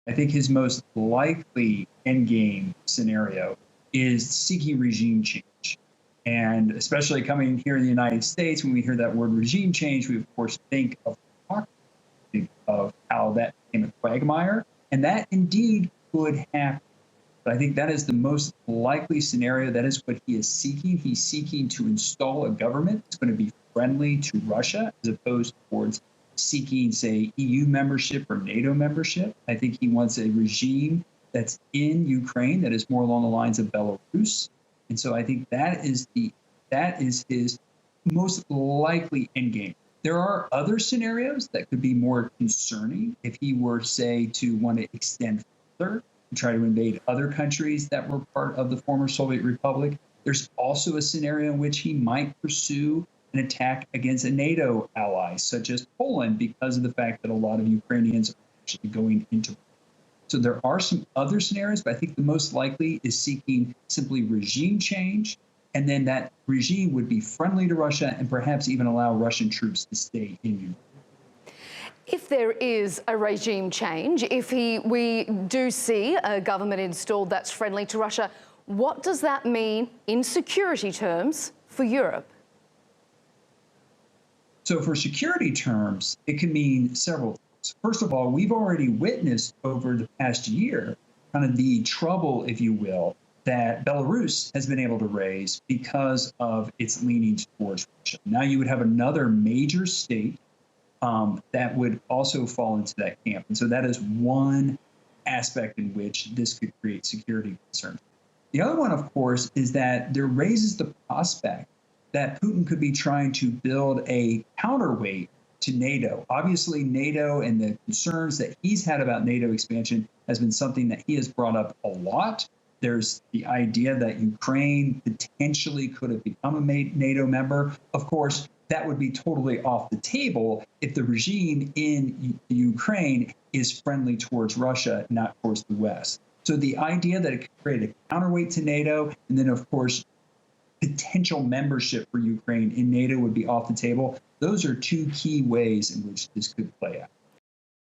I think his most likely endgame scenario is seeking regime change. And especially coming here in the United States, when we hear that word regime change, we of course think of how that became a quagmire. And that indeed could happen. But I think that is the most likely scenario. That is what he is seeking. He's seeking to install a government that's going to be friendly to Russia as opposed towards seeking, say, EU membership or NATO membership. I think he wants a regime that's in Ukraine that is more along the lines of Belarus. And so I think that is his most likely endgame. There are other scenarios that could be more concerning if he were, say, to want to extend further and try to invade other countries that were part of the former Soviet Republic. There's also a scenario in which he might pursue an attack against a NATO ally, such as Poland, because of the fact that a lot of Ukrainians are actually going into. So there are some other scenarios, but I think the most likely is seeking simply regime change. And then that regime would be friendly to Russia and perhaps even allow Russian troops to stay in Ukraine. If there is a regime change, if we do see a government installed that's friendly to Russia, what does that mean in security terms for Europe? So for security terms, it can mean several things. First of all, we've already witnessed over the past year kind of the trouble, if you will, that Belarus has been able to raise because of its leanings towards Russia. Now you would have another major state that would also fall into that camp. And so that is one aspect in which this could create security concerns. The other one, of course, is that there raises the prospect that Putin could be trying to build a counterweight to NATO. Obviously, NATO and the concerns that he's had about NATO expansion has been something that he has brought up a lot. There's the idea that Ukraine potentially could have become a NATO member. Of course, that would be totally off the table if the regime in Ukraine is friendly towards Russia, not towards the West. So the idea that it could create a counterweight to NATO, and then, of course, potential membership for Ukraine in NATO would be off the table. Those are two key ways in which this could play out.